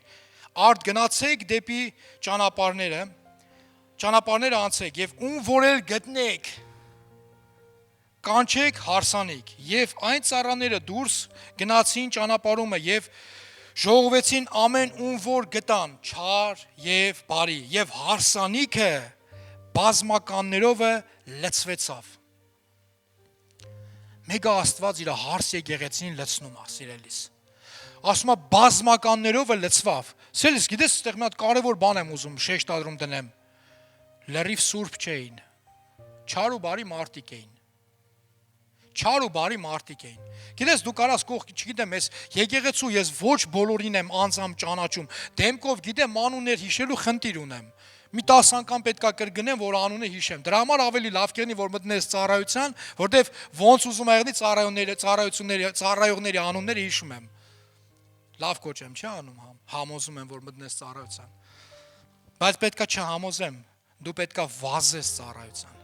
Արդ գնացեք դեպի ճանապարհները անցեք եւ ում որել գտնեք կանչեք հարսանիք։ Եվ այն ծառաները դուրս գնացին ճանապարհումը եւ ժողովեցին ամեն ում որ գտան, չար եւ բարի, եւ հարսանիքը բազմականներով լցվեցավ։ Մեգա Աստված իր հարս եկեղեցին լցնում է, սիրելիս։ Ասում է բազմականներով լցվավ։ Սիրելիս, գիտես, այստեղ մի հատ կարևոր բան եմ ուզում շեշտադրում դնեմ։ Լրիվ սուրբ չէին։ Չար ու բարի մարդիկ էին։ Չար ու բարի մարդիկ էին։ Գիտես, դու կարաս կողքի, չգիտեմ, ես եկեղեցու ես ոչ բոլորին եմ անձամբ ճանաչում, դեմքով գիտեմ անուններ հիշելու խնդիր ունեմ։ Մի 10 անգամ պետքա կրկնեմ, որ անունը հիշեմ։ Դրա համար ավելի լավ կերնի, որ մտնես ծառայության, որտեվ ոնց ուզում եղնի ծառայողների անունները հիշում եմ։ Լավ կոչ եմ, չէ՞ անում, համոզում եմ, որ մտնես ծառայության։ Բայց պետքա չհամոզեմ, դու պետքա վազես ծառայության։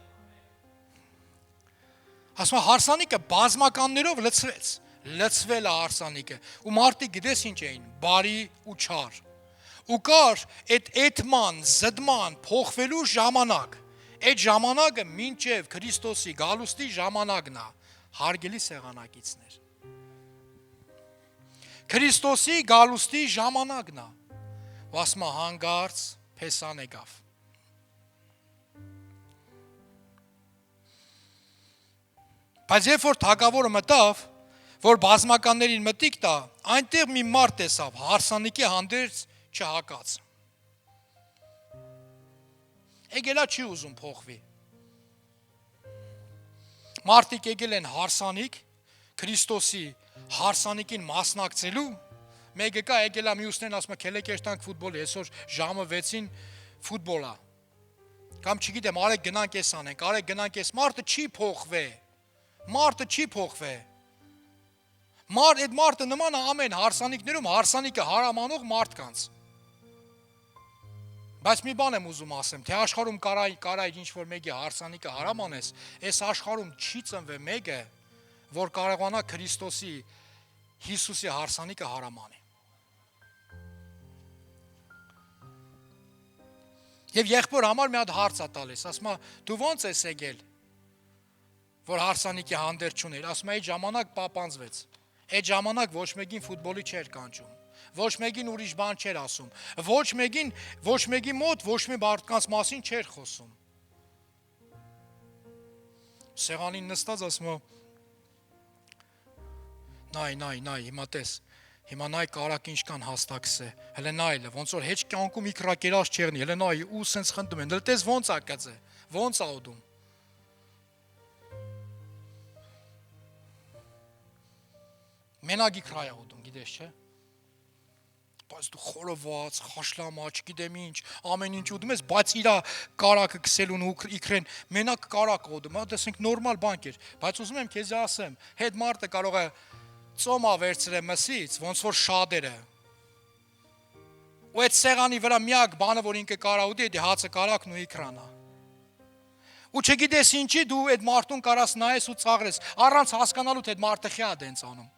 Ասում է հարսանիքը բազմականներով լցվեց, լցվել է հարսանիքը, ու մարդիկ գիտես ինչ էին, բարի ու չար, ու կար այդ էթման, զդման, փոխվելու ժամանակ, այդ ժամանակը մինչև Քրիստոսի գալուստի ժամանակն է, հարգելի սեղանակիցներ, Քրիստոսի գալուստի ժամանակն է, ու ասում է հանգարց Փեսան եկավ, բայց երբ որ թագավորը մտավ, որ բազմականներին մտիկ տա, այնտեղ մի մարդ տեսավ, հարսանիքի հանդերձ չհակած, եկելա չի ուզում փոխվի, մարդիկ եկել են հարսանիք, Քրիստոսի հարսանիքին մասնակցելու, մեկը կա եկել է մյուսներն ասում է քելեկերտանք ֆուտբոլի, այսօր ժամը 6-ին ֆուտբոլ է, կամ չգիտեմ, արեք գնանք էս անենք, արեք գնանք էս, մարդը չի փոխվե, այդ մարդը նման է ամեն հարսանիքներում, հարսանիքը հարամանող մարդկանց, բայց մի բան եմ ուզում ասեմ, թե աշխարհում կարա ինչ-որ մեկի հարսանիքը հարամանես, այս աշխարհում չի ծնվե մեկը, որ կարողանա Քրիստոսի, Հիսուսի հարսանիքը հարամանի։ Եվ եղբոր համար մի հատ հարց է տալիս, ասում է, դու ո՞նց ես եկել, որ հարսանիքի հանդերձ չուներ, ասում է, այդ ժամանակ պապանձվեց, այդ ժամանակ ոչ մեկին ֆուտբոլի չէր կանչում, ոչ մեկին ուրիշ բան չէր ասում, ոչ մեկի մոտ ոչ մի մարդկանց մասին չէր խոսում։ Սեղանին նստած ասում է, նայ, հիմա տես, հիմա նայ կարակ ինչքան հաստակս է, հələ նայ, ոնց որ հեչ կյանքում իքրակերած չեղնի, հələ նայ, ու սենց խնդում են, հələ տես ոնց է կծե, ոնց է ուդում։ Մենակ իքրայ է ուդում, գիտես չէ։ Բայց դու խորոված, խաշլամա, չգիտեմ ինչ, ամեն ինչ ուդում ես, բայց իրա կարակը կսելուն ու իքրեն, մենակ կարակ ուդում, տեսենք նորմալ բան էր, բայց ուզում եմ քեզ ասեմ, հետ մարդը կարող է ծոմա վերցրել մսից, ոնց որ շատերը։ Ու այդ սեղանի վրա միակ բանը, որ ինքը կարա ուդի, դա հացը կարակն ու իքրանա։ Ու չգիտես ինչի դու այդ մարդուն կարաս նայես ու ծաղրես, առանց հասկանալու թե այդ մարդը խիա դենց անում։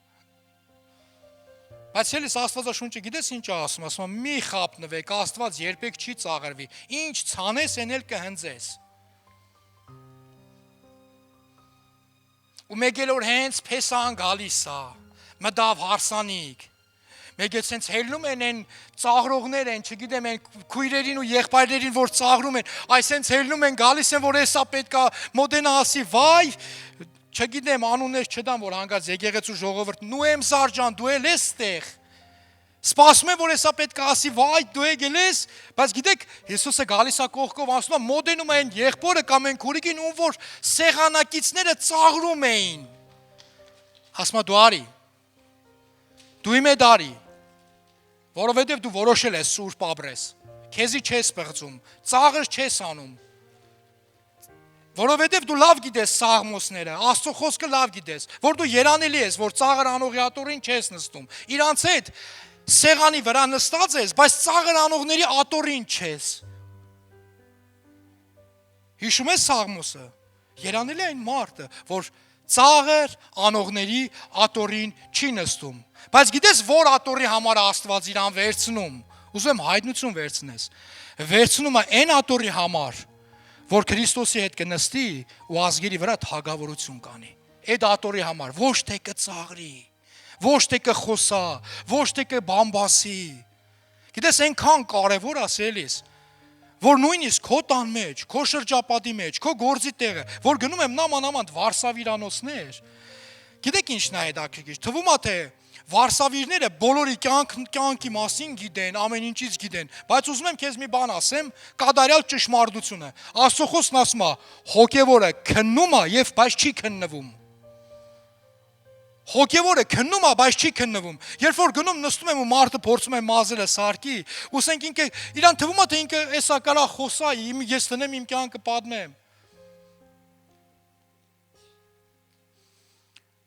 Բայց ելիս Աստվածաշունչը գիտես ինչ է ասում, մի խապնվեք, Աստված երբեք չի ծաղրվի, ինչ ցանես են էլ կհնձես։ Ու մեկ էլ որ հենց Փեսան գալիս է, մտավ հարսանիք, մեկ էլ սենց հելնում են են ծաղրողներ են, չգիտեմ են քույրերին ու եղբայրներին, որ ծաղրում են, այս սենց հելնում են գալիս են, որ էսա պետքա մոդենա ասի, վայ, չգիտեմ անուններ չդամ, որ հանգած եկեղեցու ժողովուրդ, Նուեմ Զարջան, դու էլ ես տեղ, սպասում եմ, որ էսա պետք է ասի, վայ, դու եկել ես, բայց գիտեք, Հիսուսը գալիս է կողքով, ասում է, մոդենում են եղբորը կամ են քուրիկին, ում որ սեղանակիցները ծաղրում էին, ասում է, դու արի, դու իմ հետ արի, որովհետև դու որոշել ես սուրբ ապրես, քեզի չես պղծում, ծաղր չես անում, որովհետև դու լավ գիտես սաղմոսները, Աստծո խոսքը լավ գիտես, որ դու երանելի ես, որ ծաղր անողի ատորին չես նստում, իրանց հետ սեղանի վրա նստած ես, բայց ծաղր անողների ատորին չես։ Հիշում ես սաղմոսը, երանելի այն մարդը, որ ծաղր անողների ատորին չի նստում, բայց գիտես որ ատորի համար Աստված իրան վերցնում, ուզում եմ հայտնություն վերցնես, վերցնում է այն ատորի համար, որ Քրիստոսի հետ կնստի ու ազգերի վրա թագավորություն կանի, այդ ատորի համար, ոչ թե կծաղրի, ոչ թե կխոսա, ոչ թե կբամբասի, գիտես այնքան կարևոր ասելիս, որ նույնիսկ քո տան մեջ, քո շրջապատի մեջ, քո գործի տեղը, որ գնում եմ նամանամանդ վարսավիրանոցներ, գիտեք ինչն է հետաքրքիր, թվում է թե վարսավիրները բոլորի կյանքի մասին գիտեն, ամեն ինչից գիտեն, բայց ուզում եմ քեզ մի բան ասեմ, կատարյալ ճշմարտությունը, Աստծո խոսքն ասում է, հոգևորը քննում է եւ բայց չի քննվում, հոգևորը քննում է, բայց չի քննվում, երբ որ գնում նստում եմ ու մարդը փորձում է մազերը սարքի, ուսենք ինքը իրան թվում է թե ինքը էսա կարա խոսա, ես տնեմ իմ կյանքը պատմեմ,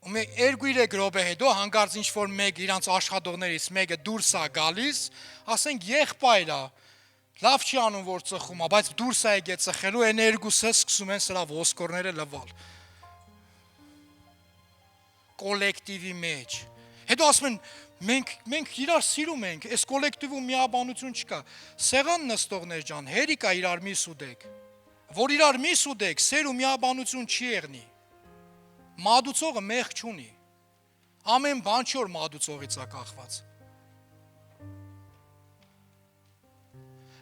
ու 2-3 րոպե հետո հանկարծ ինչ որ մեկ իրանց աշխատողներից մեկը դուրս է գալիս, ասենք եղբայր է, լավ չի անում որ ծխում է, բայց դուրս է եկել ծխելու, այն երկուսը սկսում են սրա ոսկորները լվալ։ կոլեկտիվի մեջ։ Հետո ասում են մենք իրար սիրում ենք, այս կոլեկտիվում միաբանություն չկա։ Սեղան նստողներ ջան, հերիքա իրար մի սուդեք։ Որ իրար մի սուդեք, սեր ու միաբանություն չի եղնի։ Մատուցողը մեղք չունի։ Ամեն բան չի որ մատուցողից է կախված։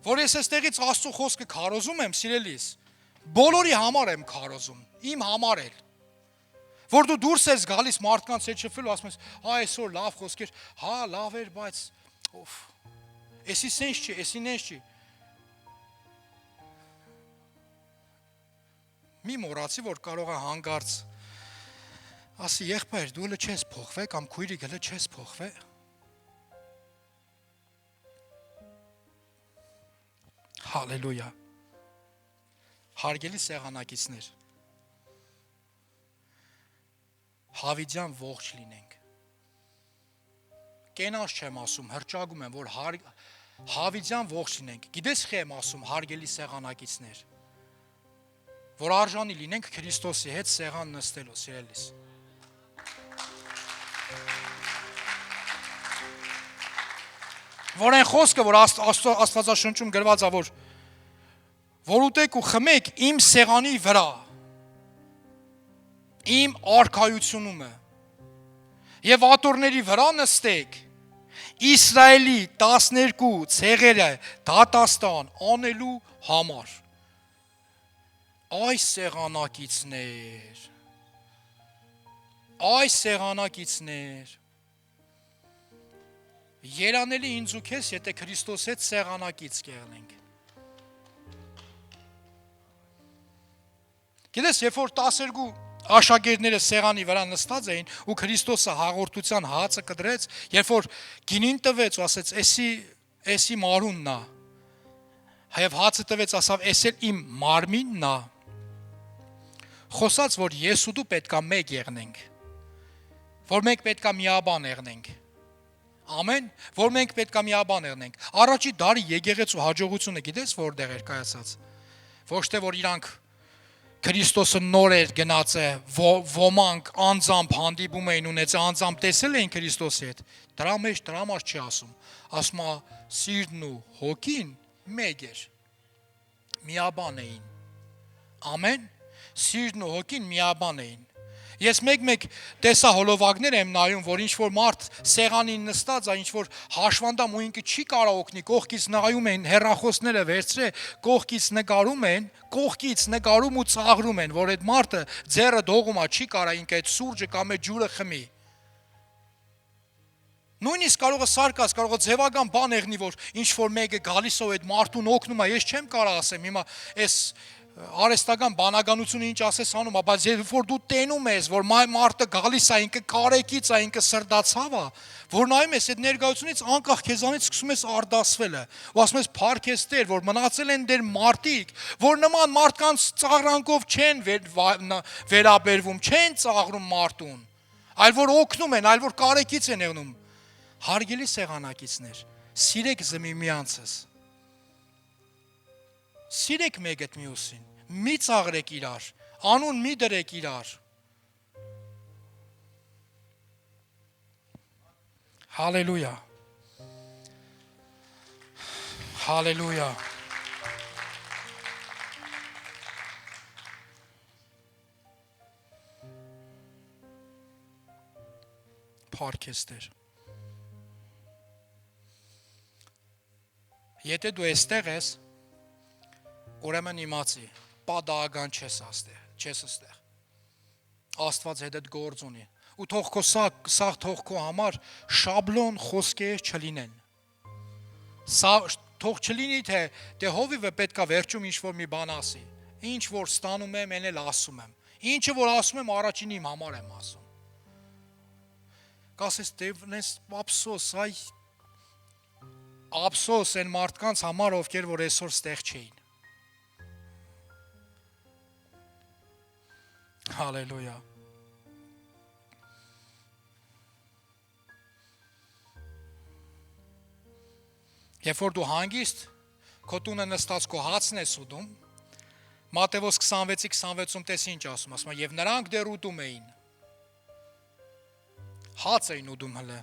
Որ ես այստեղից Աստծո խոսքը քարոզում եմ, սիրելիս, բոլորի համար եմ քարոզում, իմ համար էլ։ Որ դու դուրս ես գալիս մարդկանց հետ շփվելու, ասում ես, այսօր լավ խոսքեր, լավ էր, բայց էսի սենց չի, էսի նենց չի։ Մի մոռացի, որ կարող է հանգարց ասի, եղբայր, դու հələ չես փոխվել կամ քույրիկ հələ չես փոխվել։ Հալելույա։ Հարգելի սեղանակիցներ, հավիդյան ողջ լինենք։ Կենաց չեմ ասում, հրճագում եմ, որ հավիդյան ողջ լինենք։ Գիտես խի եմ ասում, հարգելի սեղանակիցներ, որ արժանի լինենք Քրիստոսի հետ սեղան նստելու, սիրելիս։ Որ այն խոսքը, որ Աստվածաշնչում գրված է, որ ուտեք ու խմեք իմ սեղանի վրա, իմ արքայությունում է, և աթոռների վրա նստեք, Իսրայելի 12 ցեղերը դատաստան անելու համար։ Այս սեղանակիցներ, երանելի ինձ ու քեզ, եթե Քրիստոս հետ սեղանակից կեղնենք։ Գիտես, երբ որ 12 աշակերտները սեղանի վրա նստած էին ու Քրիստոսը հաղորդության հացը կդրեց, երբ որ գինին տվեց ու ասեց, էսի մարունն է, և հացը տվեց, ասավ, էս էլ իմ մարմինն է, խոսած, որ ես ու դու պետք է մեկ եղնենք, որ մենք պետք է միաբան եղնենք, ամեն, որ մենք պետք է միաբան եղնենք, առաջի դարի եկեղեցու հաջողությունը գիտես որտեղ էր կայացած, ոչ թե որ իրանք Քրիստոսը նոր էր գնացը, ոմանք անձամբ հանդիպում էին ունեցել, անձամբ տեսել էին Քրիստոսի հետ, դրա մեջ չի ասում, ասում է սիրտն ու հոգին մեկ էր, միաբան էին, ամեն, սիրտն ու հոգին միաբան էին, ես մեկ տեսա հոլովակներ եմ նայում, որ ինչ-որ մարդ սեղանին նստած է, ինչ-որ հաշվանդամ ու ինքը չի կարող օգնի, կողքից նայում են, հեռախոսները վերցրել, կողքից նկարում ու ծաղրում են, որ այդ մարդը ձեռը դողում է, չի կարող ինքը այդ սուրճը կամ այդ ջուրը խմի։ Նույնիսկ կարող է սարկած, կարող է ձևական բան եղնի, որ ինչ-որ մեկը գալիս է այդ մարդուն օգնում է, ես չեմ կարող ասեմ, հիմա այս արհեստական բանականությունը ինչ ասես անում, բայց երբ որ դու տենում ես, որ մարդը գալիս է, ինքը կարեկից է, ինքը սրտացավ է, որ նայում ես այդ ներկայությունից անկախ քեզանից սկսում ես արդասվել ու ասում ես փառքես Տեր, որ մնացել են դեր մարդիկ, որ նման մարդկանց ծաղրանքով չեն վերաբերվում, չեն ծաղրում մարդուն, այլ որ օգնում են, այլ որ կարեկից են եղնում։ Հարգելի սեղանակիցներ, սիրեք զմիմյանցս, սիրեք մեկդ մյուսին, մի ծաղրեք իրար, անուն մի դրեք իրար։ Հալելույա, հալելույա։ Փառքես Տեր։ Եթե դու այստեղ ես, ուրեմն իմացի, պատահական չես այստեղ, Աստված հետդ գործ ունի, ու թող քո սաղ թող քո համար շաբլոն խոսքեր չլինեն, թող չլինի, թե հովիվը պետք է վերջում ինչ-որ մի բան ասի, ինչ որ ստանում եմ, են էլ ասում եմ, ինչը որ ասում եմ, առաջին իմ համար եմ ասում, կասես դեվնես ափսոս են մարդկանց համար, ովքեր որ այսօր ստեղ չէին։ Հալելույա։ Երբ որ դու հանգիստ քո տունը նստած քո հացն ես ուտում, Մատթեոս 26-26-ում տես ինչ ասում է, եւ նրանք դեռ ուտում էին։ Հաց էին ուդում հլը։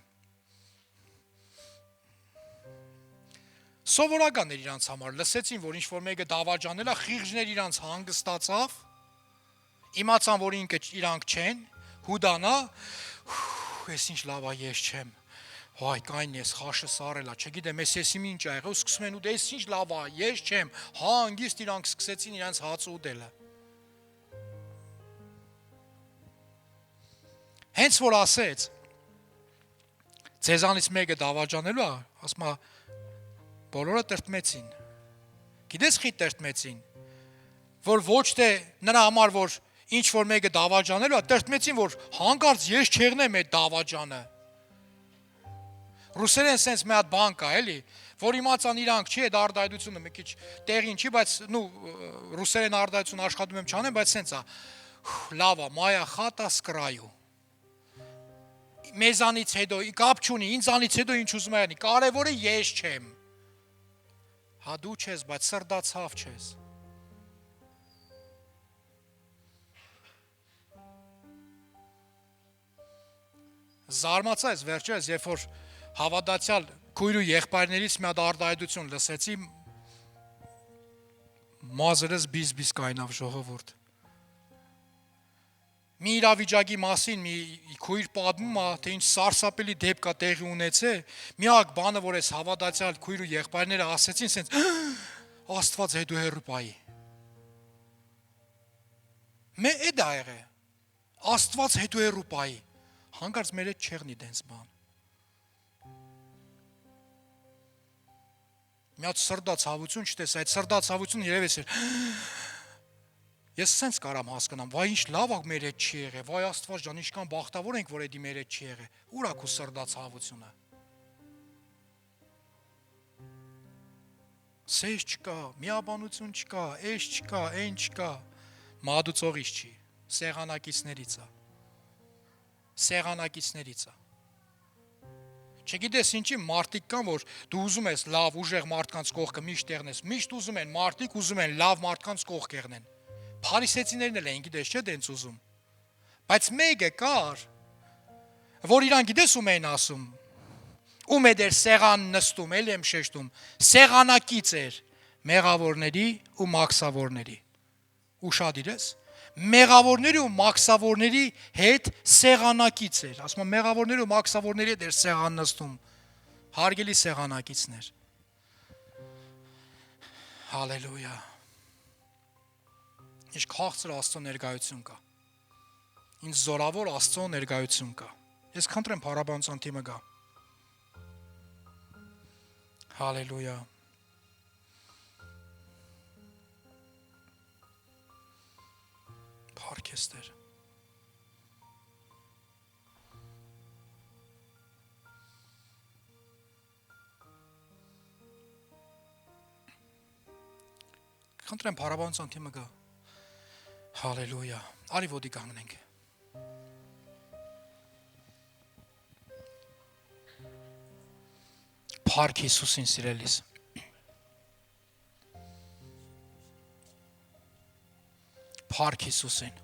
Սովորական էր իրանց համար, լսեցին, որ ինչ-որ մեկը դավաճանել է, խիղճներ իրանց հանգստացավ, իմացան, որ իրանք չեն, հուդանա, ես ինչ լավ է, ես չեմ, հայ, կայն ես, խաշը սարել է, չգիտեմ, ես ինչ է եղել, սկսում են ուտել, ես ինչ լավ է, ես չեմ, հանգիստ իրանք սկսեցին իրանց հաց ուտելը։ Հենց որ ասեց, ձեզանից մեկը դավաճանելու է, ասում է, բոլորը տրտմեցին։ Գիտես խի տրտմեցին, որ ոչ թե նրա համար, որ ինչ որ մեկը դավաճանելու է, տրտմեցին, որ հանկարծ ես չեղնեմ այդ դավաճանը։ Ռուսերեն սենց մի հատ բան կա, էլի, որ իմացան իրանք չի, այդ արտահայտությունը մի քիչ տեղին չի, բայց ռուսերեն արտահայտություն աշխատում եմ չանեմ, բայց սենց է, լավ է, մայա խատա սկրայու։ Մեզանից հետո կապ չունի, ինձանից հետո ինչ ուզում է անի, կարևորը ես չեմ։ Հա դու չես, բայց սրտացավ չես։ Զարմացա ես վերջերս, երբ որ հավատացյալ քույր ու եղբայրներից մի հատ արտահայտություն լսեցի, մազերս բիզ կայնավ ժողովուրդ։ Մի իրավիճակի մասին մի քույր պատմում է, թե ինչ սարսափելի դեպք է տեղի ունեցել, միակ բանը, որ այս հավատացյալ քույր ու եղբայրները ասեցին, սենց Աստված հետո հեռու պայի։ Մե էդ ա եղե։ Աստված հետո հեռու պայի։ Հանկարծ մեր հետ չեղնի դենց բան։ Մի հատ սրտացավություն չտես, այդ սրտացավությունը երևես էր։ Ես սենց կարամ հասկանամ, վայ ինչ լավ է մեր հետ չի եղել, վայ Աստված ջան, ինչքան բախտավոր ենք, որ էդի մեր հետ չի եղել։ Ուր է քո սրտացավությունը։ Սեզ չկա, միաբանություն չկա, էս չկա, այն չկա, մատուցողից չի, սեղանակիցներից է։ Սեղանակիցներից է։ Չգիտես ինչի մարդիկ կան, որ դու ուզում ես լավ ուժեղ մարդկանց կողքը միշտ եղնես, միշտ ուզում են մարդիկ ուզում են լավ մարդկանց կողք եղնեն։ Փարիսեցիներն էլ են, գիտես չէ, դենց ուզում։ Բայց մեկը կար, որ իրան գիտես ում են ասում, ում է դեր սեղան նստում, էլ եմ շեշտում, սեղանակից էր մեղավորների ու մաքսավորների։ Ուշադիր ես, մեղավորների ու մաքսավորների հետ սեղանակից էր, ասում եմ մեղավորների ու մաքսավորների հետ էր սեղան նստում, հարգելի սեղանակիցներ։ Հալելույա։ Ինչ քաղցր Աստծո ներկայություն կա։ Ինչ զորավոր Աստծո ներկայություն կա։ Ես խնդրեմ փառաբանության թիմը գա։ Հալելույա։ Փառք ես Տեր։ Խնդրեմ փառաբանության թիմը գա։ Հալելույա։ Արի ոտի կանգնենք։ Փառք Հիսուսին սիրելիս։ Փառք Հիսուսին։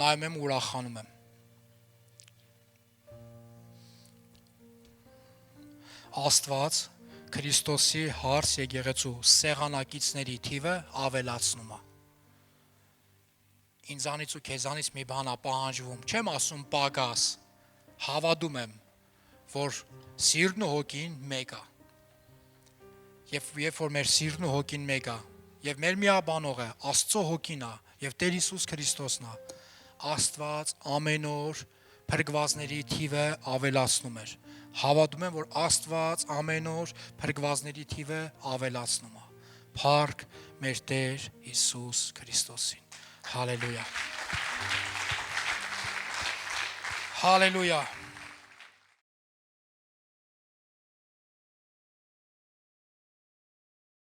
Նայում եմ ուրախանում եմ։ Աստված Քրիստոսի հարց եկեղեցու սեղանակիցների թիվը ավելացնում է։ Ինձանից ու քեզանից մի բան է պահանջվում, չեմ ասում պակաս, հավատում եմ, որ սիրտն ու հոգին մեկ է։ Երբ որ մեր սիրտն ու հոգին մեկ է, եւ մեր միաբանողը Աստծո հոգին է, եւ Տեր Հիսուս Քրիստոսն է, Աստված ամեն օր փրկվածների թիվը ավելացնում էր։ Հավատում եմ, որ Աստված ամեն օր փրկվածների թիվը ավելացնում է։ Փառք մեր Տեր Հիսուս Քրիստոսին։ Հալելույա։ Հալելույա։